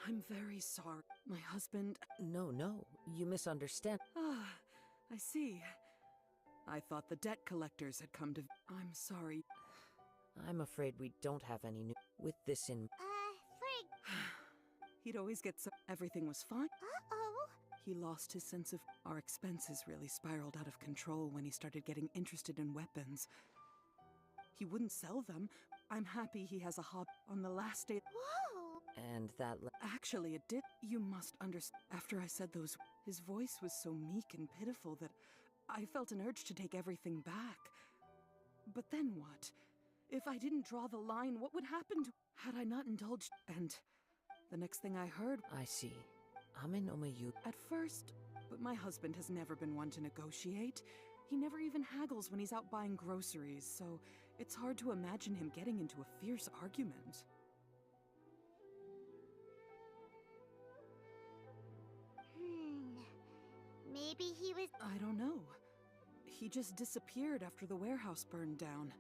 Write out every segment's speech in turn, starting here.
I'm very sorry. My husband... No, you misunderstand. Ah, I see. I thought the debt collectors had come to... I'm sorry. I'm afraid we don't have any new... With this in... Frig. He'd always get so... Everything was fine. Uh-oh. He lost his sense of... Our expenses really spiraled out of control when he started getting interested in weapons. He wouldn't sell them. I'm happy he has a hobby. On the last day... Whoa. And that... Actually, it did. You must understand. After I said those... His voice was so meek and pitiful that I felt an urge to take everything back. But then what? If I didn't draw the line, what would happen to... Had I not indulged... And the next thing I heard... I see. Ame-no-mayu... At first, but my husband has never been one to negotiate. He never even haggles when he's out buying groceries, so it's hard to imagine him getting into a fierce argument. Maybe he was... I don't know. He just disappeared after the warehouse burned down.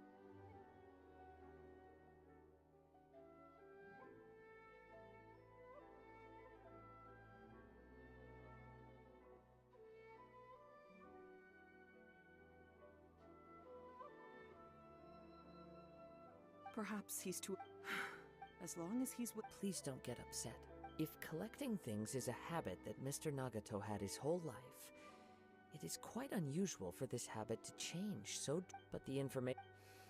Perhaps he's too... As long as he's with... Please don't get upset. If collecting things is a habit that Mr. Nagato had his whole life, it is quite unusual for this habit to change so... But the information...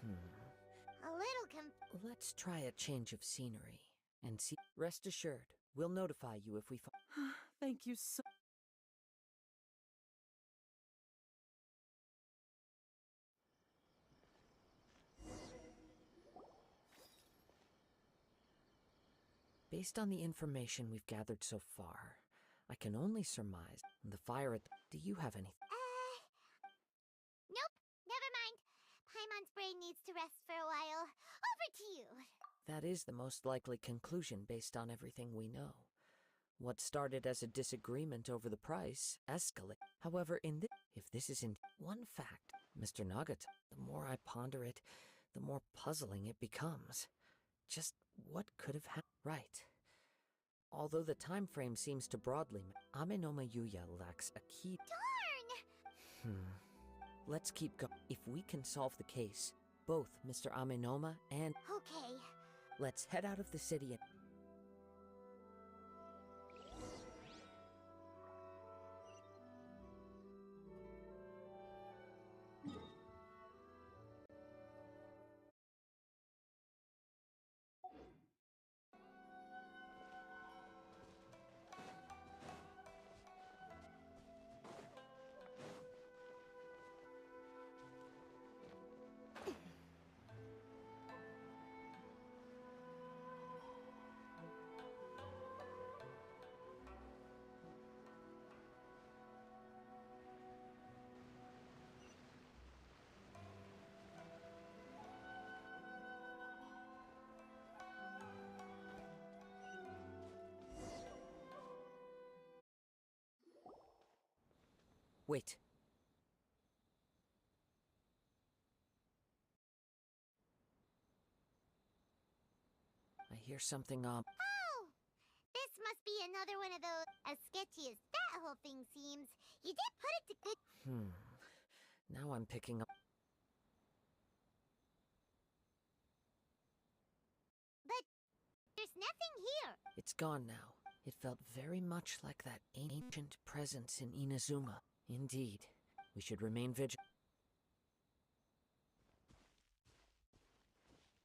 a little Let's try a change of scenery and see... Rest assured, we'll notify you if we find... Thank you so... Based on the information we've gathered so far, I can only surmise the fire at... Do you have any... Nope, never mind. Paimon's brain needs to rest for a while. Over to you. That is the most likely conclusion based on everything we know. What started as a disagreement over the price escalated. However, if this isn't one fact, Mr. Nagato, the more I ponder it, the more puzzling it becomes. Just what could have happened? Right. Although the time frame seems to broadly... Ame-no-mayuya lacks a key... Darn! Let's keep going. If we can solve the case, both Mr. Amenoma and... Okay. Let's head out of the city and... Wait. I hear something, Oh! This must be another one of those... As sketchy as that whole thing seems, you did put it to good... Now I'm picking up... But... there's nothing here. It's gone now. It felt very much like that ancient presence in Inazuma. Indeed. We should remain vigilant.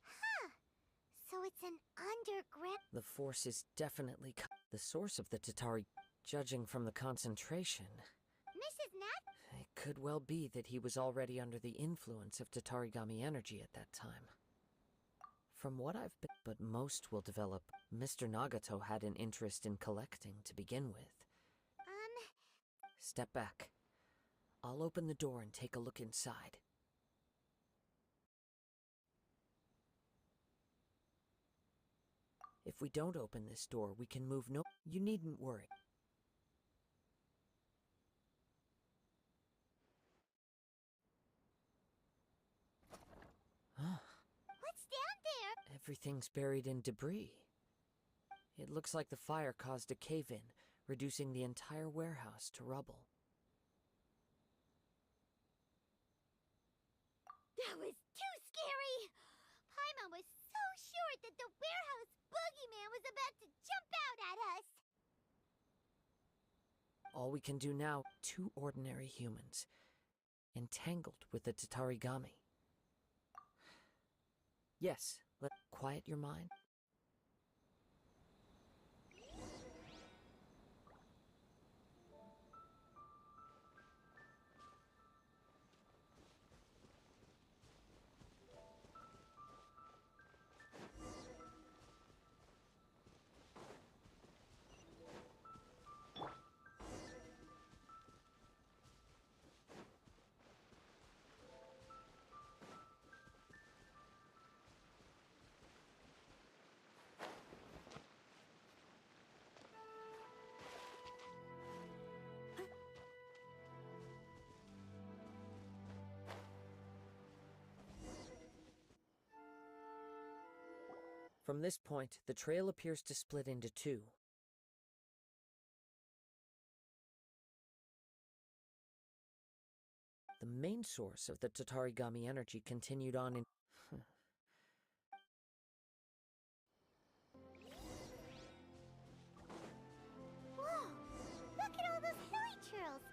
Huh. So it's an underground... The force is definitely the source of the Tatari. Judging from the concentration, Mrs. Nat? it could well be that he was already under the influence of Tatarigami energy at that time. From what I've been... But most will develop. Mr. Nagato had an interest in collecting to begin with. Step back. I'll open the door and take a look inside. If we don't open this door, we can move no... You needn't worry. What's down there? Everything's buried in debris. It looks like the fire caused a cave-in, reducing the entire warehouse to rubble. That was too scary! Paimon was so sure that the warehouse boogeyman was about to jump out at us! All we can do now, two ordinary humans, entangled with the Tatarigami. Yes, let's quiet your mind. From this point, the trail appears to split into two. The main source of the Tatarigami energy continued on in... Whoa! Look at all those hilly churls!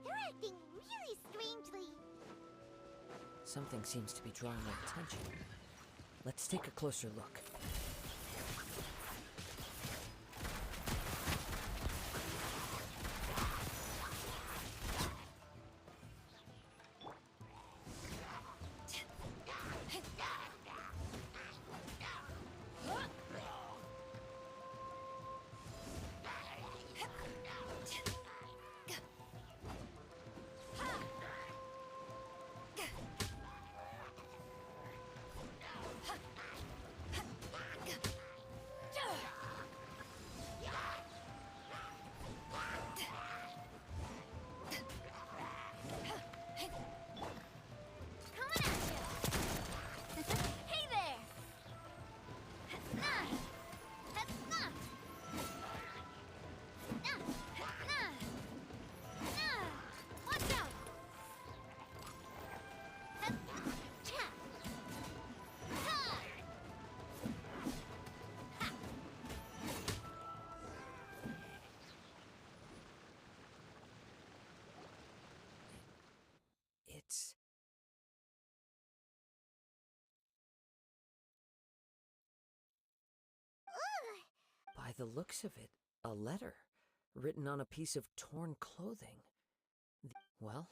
They're acting really strangely! Something seems to be drawing our attention. Let's take a closer look. It's... By the looks of it, a letter, written on a piece of torn clothing. Well...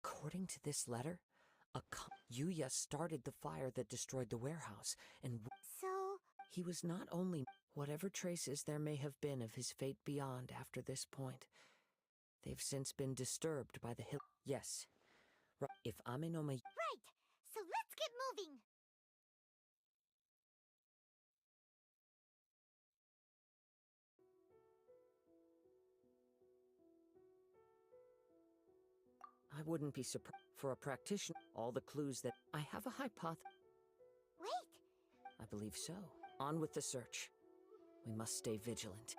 According to this letter, Yuya started the fire that destroyed the warehouse, and So... he was not only... Whatever traces there may have been of his fate beyond after this point, they've since been disturbed by the hill... Yes. If Ame no Ma... Right! So let's get moving! I wouldn't be surprised for a practitioner. All the clues that... I have a hypothesis. Wait! I believe so. On with the search. We must stay vigilant.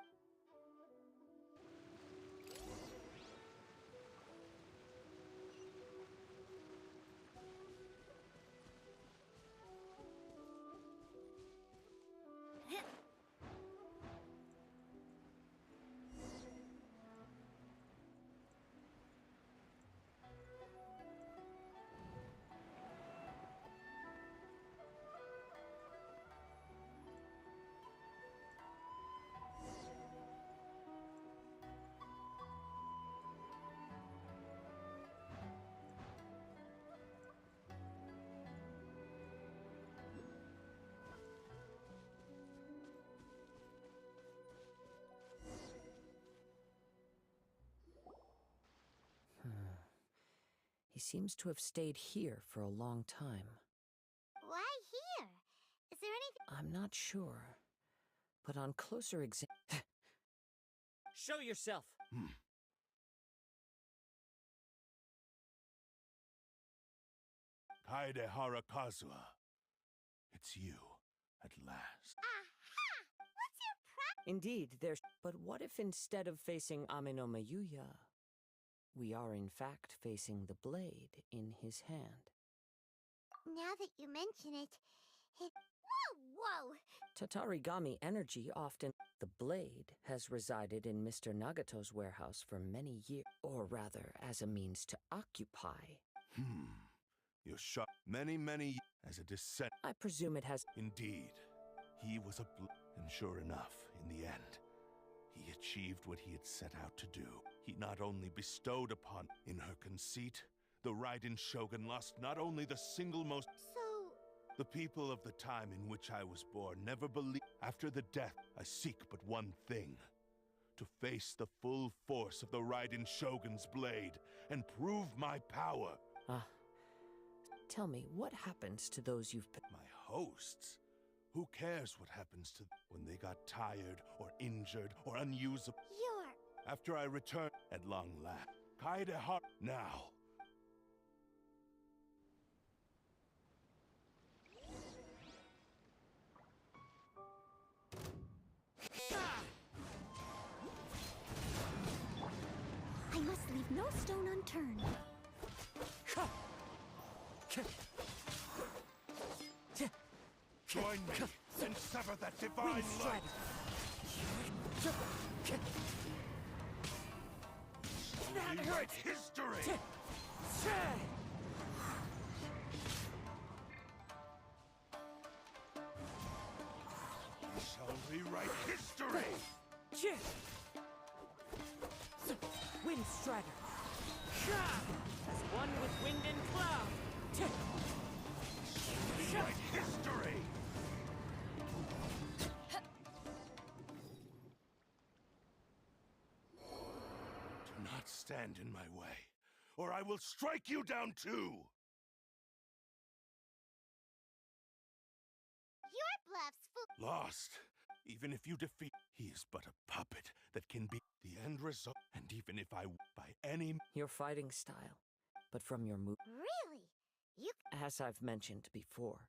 He seems to have stayed here for a long time. Why here? Is there anything... I'm not sure, but on closer exam... Show yourself! Kaede Harakazua, it's you, at last. Aha! What's your Indeed, there's... But what if instead of facing Ameno Mayuya, we are in fact facing the blade in his hand? Now that you mention it, Whoa! Tatarigami energy often... The blade has resided in Mr. Nagato's warehouse for many years, or rather, as a means to occupy. You're shot many as a descent. I presume it has... Indeed, he was and sure enough, in the end, he achieved what he had set out to do. He not only bestowed upon, in her conceit, the Raiden Shogun lost not only the single most... So... The people of the time in which I was born never believed. After the death, I seek but one thing. To face the full force of the Raiden Shogun's blade and prove my power. Tell me, what happens to those you've... My hosts? Who cares what happens to them when they got tired or injured or unusable? You're... After I return at long last. Kaede heart now. I must leave no stone unturned. Join me and sever that divine light. That hurt. History. We shall rewrite history. Wind Strider. As one with wind and cloud. Rewrite history. Do not stand in my way, or I will strike you down too. Your bluff's full... Lost. Even if you defeat, he is but a puppet that can be the end result. And even if I, by any... Your fighting style, but from your move... Really? You... As I've mentioned before,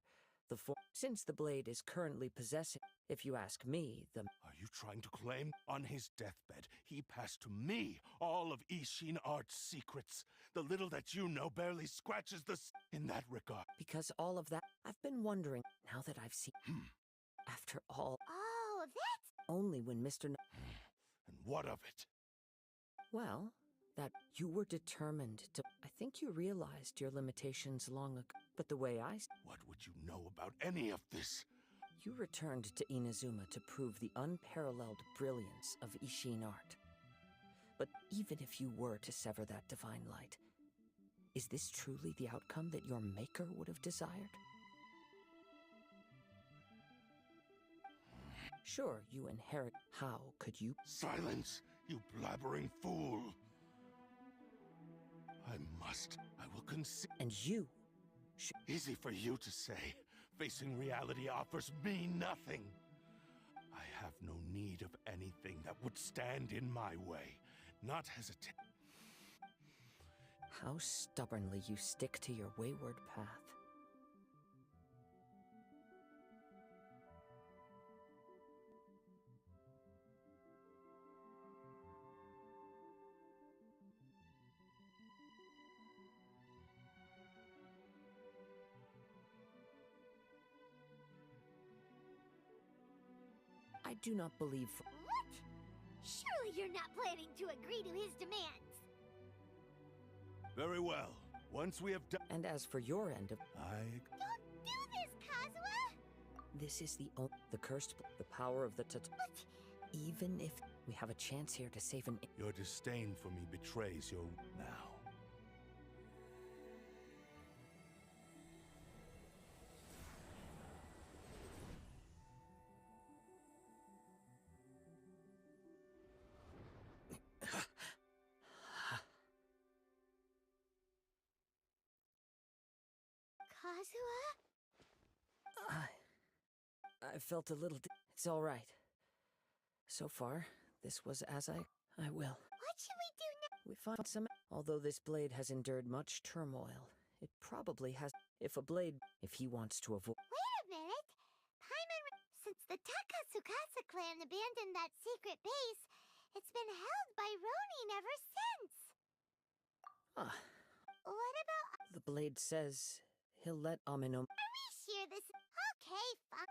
since the blade is currently possessing... If you ask me, the... Are you trying to claim? On his deathbed, he passed to me all of Ishin Art's secrets. The little that you know barely scratches the... In that regard. Because all of that... I've been wondering, now that I've seen... After all... Oh, that's... Only when Mr. And what of it? Well, that you were determined to... I think you realized your limitations long ago. But the way I... What would you know about any of this? You returned to Inazuma to prove the unparalleled brilliance of Ishin art. But even if you were to sever that divine light, is this truly the outcome that your maker would have desired? Sure, you inherit... How could you... Silence, you blabbering fool! I will concede... And you... Easy for you to say. Facing reality offers me nothing. I have no need of anything that would stand in my way. Not hesitate. How stubbornly you stick to your wayward path. I do not believe... What? Surely you're not planning to agree to his demands. Very well. Once we have done... And as for your end of... Don't do this, Kazuha! This is the cursed... The power of the But... Even if we have a chance here to save an... Your disdain for me betrays your... Now. Kazuha? I felt a little... It's all right. So far, this was as I will. What should we do now? We find some... Although this blade has endured much turmoil, it probably has... If he wants to avoid... Wait a minute! the Takasukasa clan abandoned that secret base, it's been held by Ronin ever since. Ah, What about... the blade says he'll let Amino. Are we sure this... Okay, fine.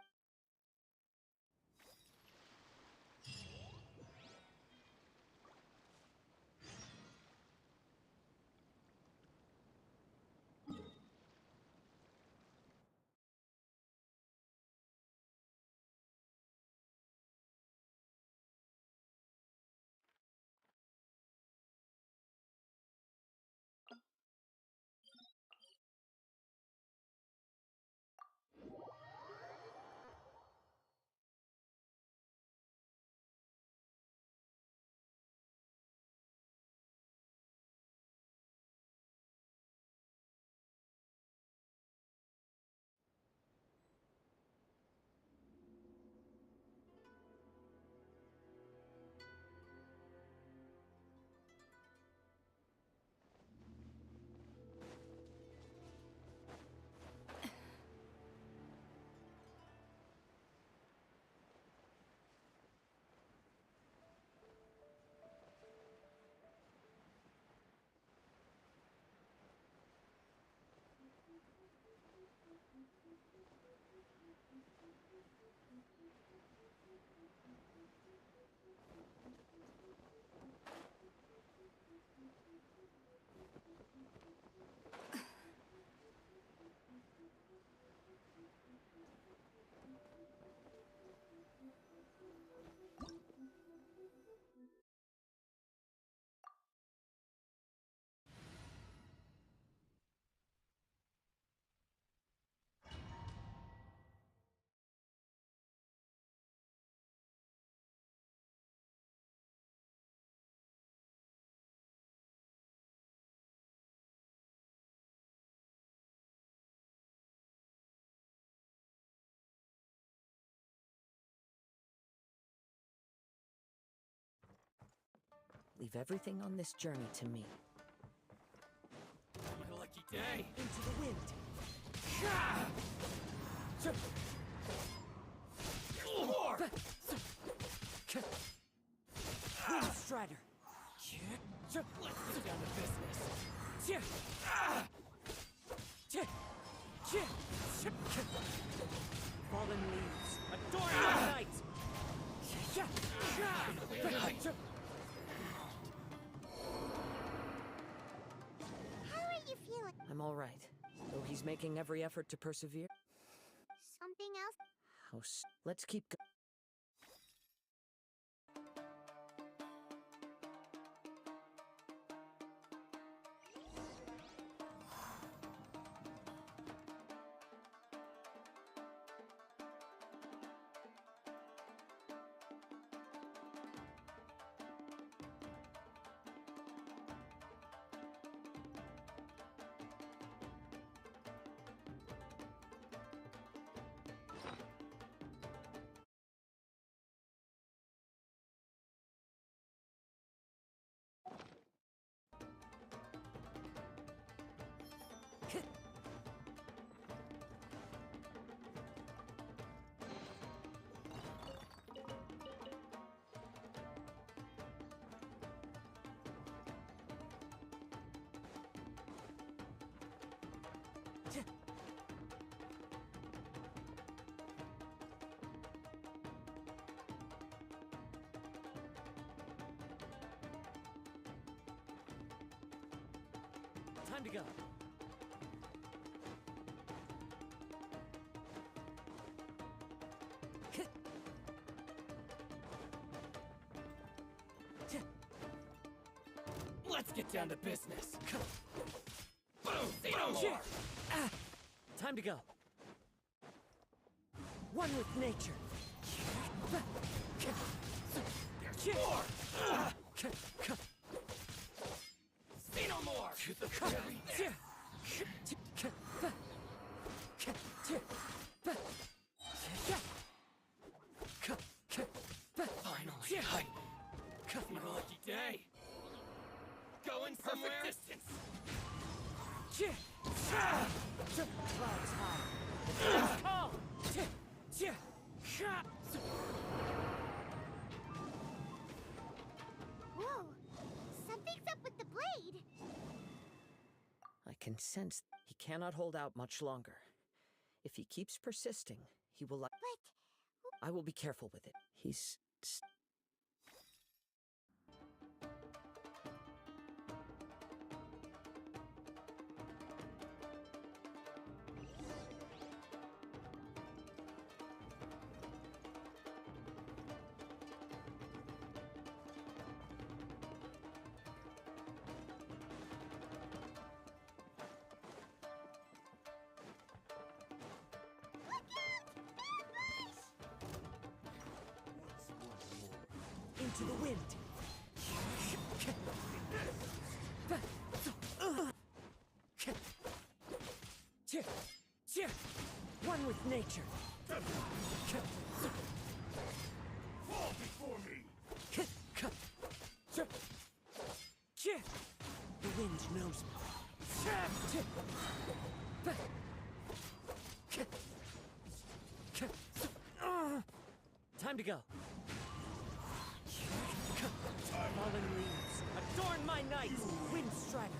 Leave everything on this journey to me. What a lucky day! Into the wind. More! Wind Strider. Let's get down to business. Fallen leaves. Adorn the night. How are you feeling? I'm all right, though he's making every effort to persevere. Something else? Let's keep going. Time to go. Let's get down to business. Boom! Say no more! Time to go. One with nature. There's more! Say no more! To the very end. Finally, what a lucky day. Going somewhere. Perfect distance. Clouds high. Call. Whoa! Something's up with the blade! I can sense he cannot hold out much longer. If he keeps persisting, he will. But I will be careful with it. He's. Into the wind. One with nature. Fall before me! The wind knows me. Time to go. Fallen leaves, adorn my night, wind strider.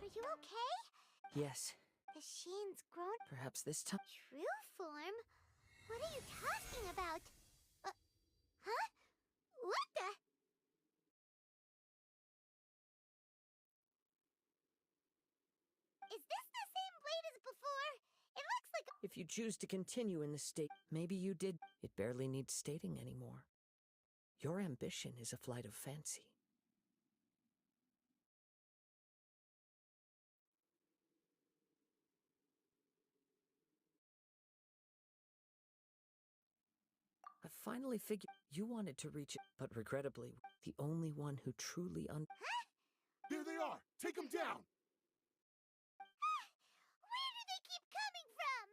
are you okay? Yes, The Sheen's grown perhaps this time. true form? What are you talking about? Huh? What the? Is this the same blade as before? It looks like If you choose to continue in this state, maybe you did. It barely needs stating anymore. Your ambition is a flight of fancy. I finally figured you wanted to reach it, but regrettably, the only one who truly There they are! Take them down! Where do they keep coming from?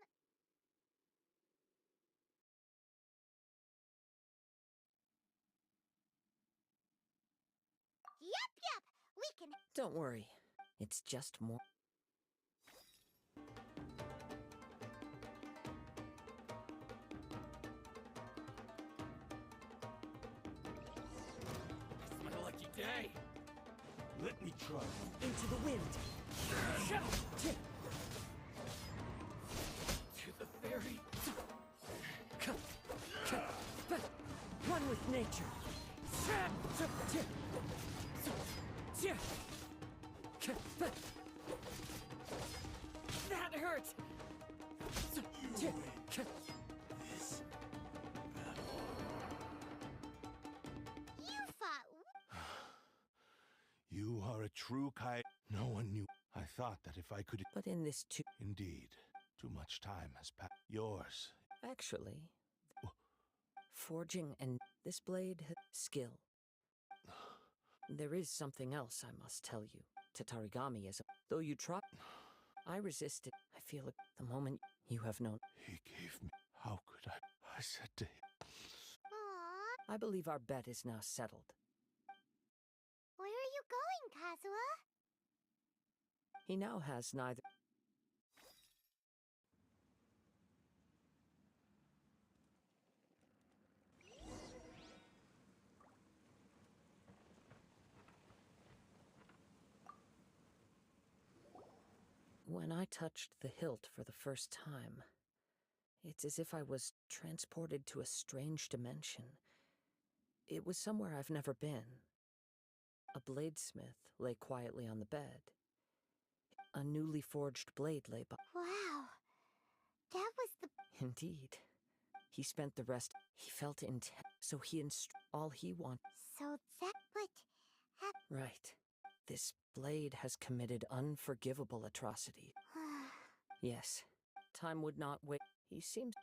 Yup! We can. Don't worry, it's just more. It's my lucky day. Let me try. Into the wind. To the fairy. One with nature. That hurt. You fought. You are a true Kai. No one knew. I thought that if I could. But in this too, Indeed. Too much time has passed. Yours. actually, forging and this blade skill. There is something else I must tell you. Tatarigami is a. Though you try, I resisted. I feel it the moment you have known. He gave me. How could I? I said to him. Aww. I believe our bet is now settled. Where are you going, Kazuha? He now has neither. When I touched the hilt for the first time, it's as if I was transported to a strange dimension. It was somewhere I've never been. A bladesmith lay quietly on the bed. A newly forged blade lay by. Wow. That was the. Indeed. He spent the rest. He felt intent, so he all he wanted. So that. But. Right. This blade has committed unforgivable atrocity. Yes. Time would not wait. He seems.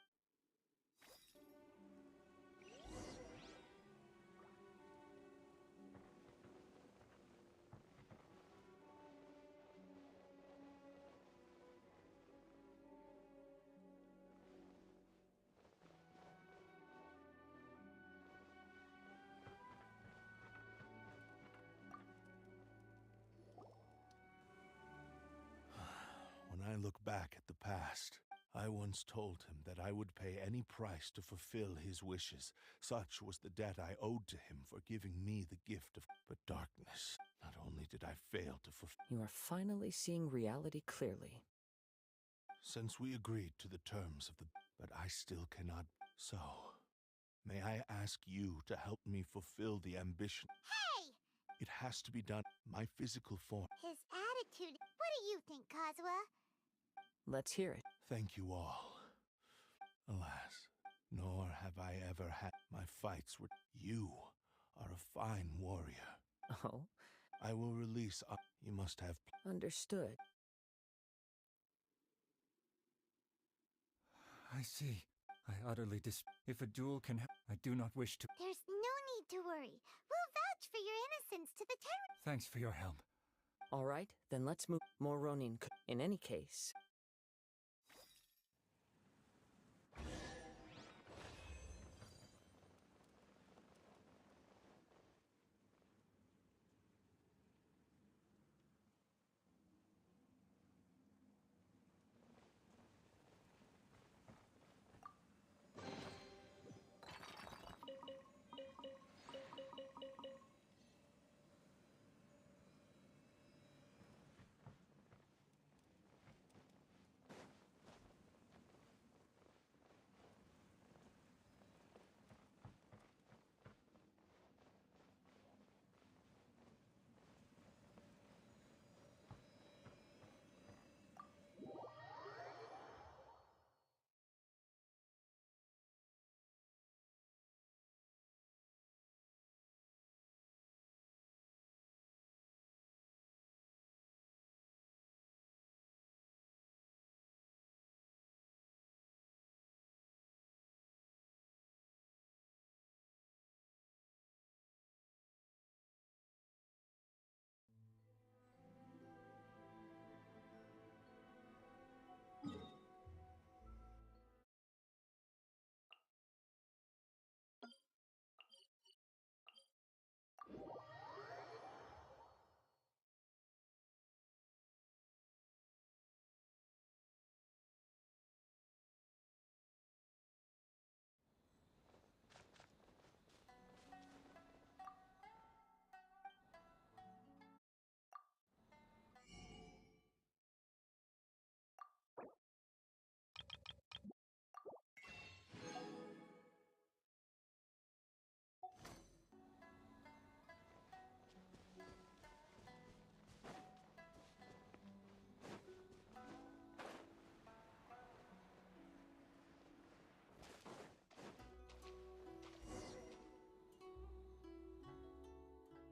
When I look back at the past, I once told him that I would pay any price to fulfill his wishes. Such was the debt I owed to him for giving me the gift of... But darkness, not only did I fail to fulfill... You are finally seeing reality clearly. Since we agreed to the terms of the... But I still cannot... So, may I ask you to help me fulfill the ambition? Hey! It has to be done. My physical form... His attitude. What do you think, Kazuha? Let's hear it. Thank you all. Alas, nor have I ever had... My fights were... You are a fine warrior. Oh? I will release... You must have... Understood. I see. I utterly If a duel can I do not wish to... There's no need to worry. We'll vouch for your innocence to the Turnip. Thanks for your help. All right, then let's move. More Ronin. In any case...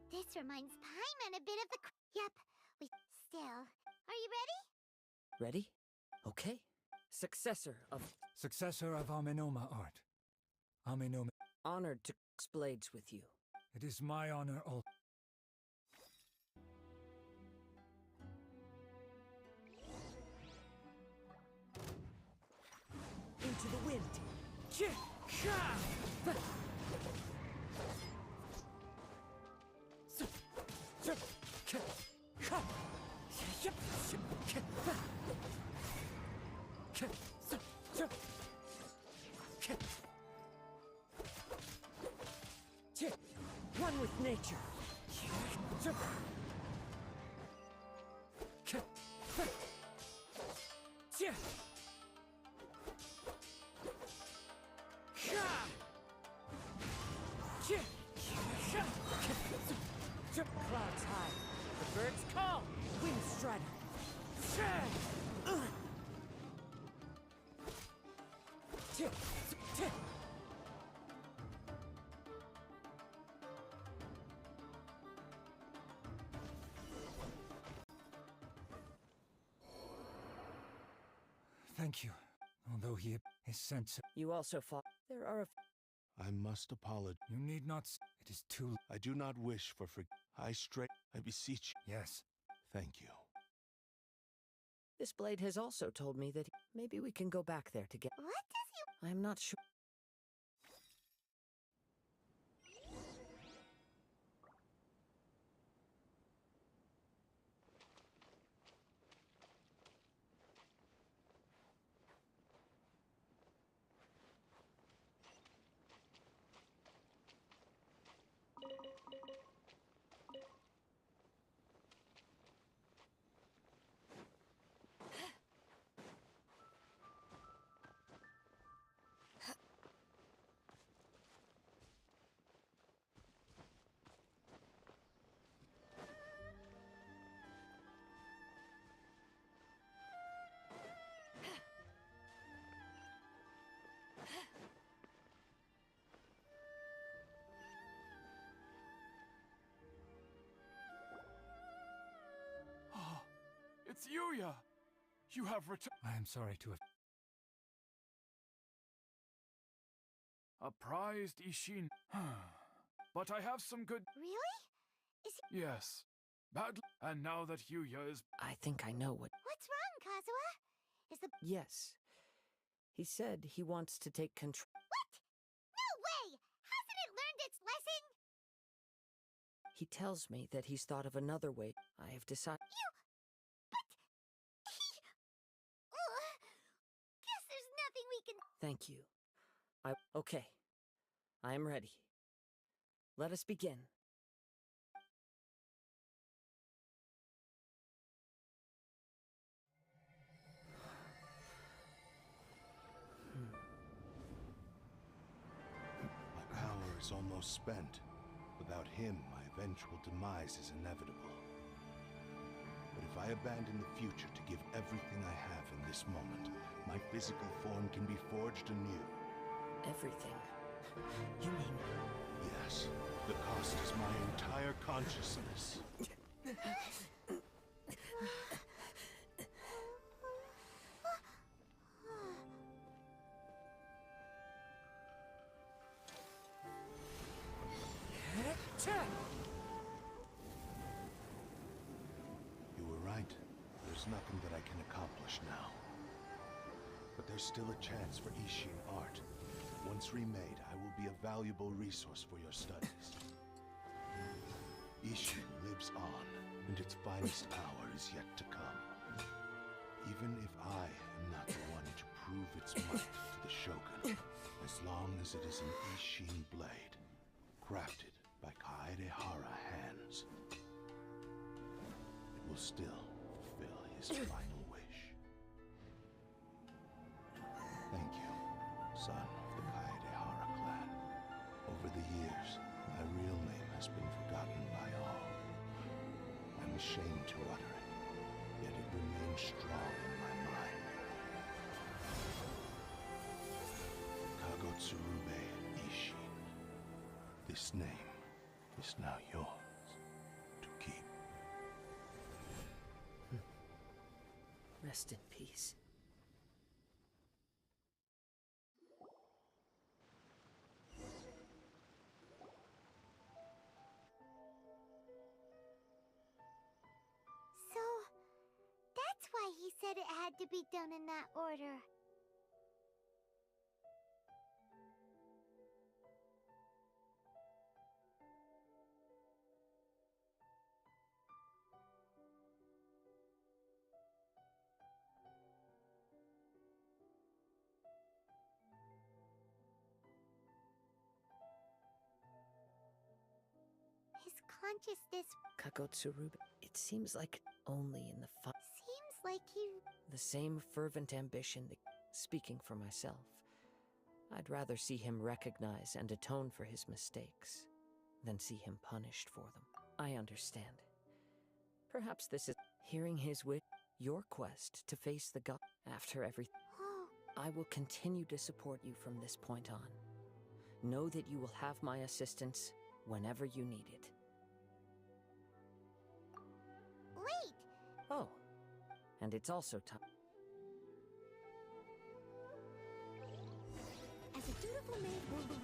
This reminds Paimon a bit of the... Yep, we... Still... Are you ready? Ready? Okay. Successor of Amenoma art. Amenoma. Honored to blades with you. It is my honor all. Into the wind. One with nature. Clouds high. The birds call. Wind strider. Thank you. Although he is sent. You also fought. There are a... I must apologize. You need not. It is too. I do not wish for I beseech you. Yes. Thank you. This blade has also told me that maybe we can go back there to get... What does he... I'm not sure. it's Yuya! You have returned. I am sorry to have. A prized Ishin. But I have some good. Really? Is he... Yes. Bad. And now that Yuya is. I think I know what. What's wrong, Kazuha? Is the... Yes. He said he wants to take control. What? No way! Hasn't it learned its lesson? He tells me that he's thought of another way. I have decided. But... he... Guess there's nothing we can... Thank you. Okay. I am ready. Let us begin. My power is almost spent. Without him, my eventual demise is inevitable. But if I abandon the future to give everything I have in this moment, my physical form can be forged anew. Everything. You mean... Yes, the cost is my entire consciousness. You were right. There's nothing that I can accomplish now. But there's still a chance for Ishin art. Once remade, I will be a valuable resource for your studies. Ishin lives on, and its finest hour is yet to come. Even if I am not the one to prove its might to the Shogun, as long as it is an Ishin blade, crafted by Kaedehara hands, it will still fulfill his final wish. Thank you, son of the Kaedehara clan. Over the years, my real name has been forgotten by all. I'm ashamed to utter it, yet it remains strong in my mind. Kagotsurube Ishin. This name is now yours to keep. Rest in peace. So, that's why he said it had to be done in that order. His consciousness Kagotsurube. It seems like only in the seems like he... the same fervent ambition that, speaking for myself, I'd rather see him recognize and atone for his mistakes than see him punished for them. I understand. Perhaps this is hearing his wish, your quest to face the god. After everything, Oh, I will continue to support you from this point on. Know that you will have my assistance whenever you need it. wait! Oh, and it's also time. As a dutiful maid will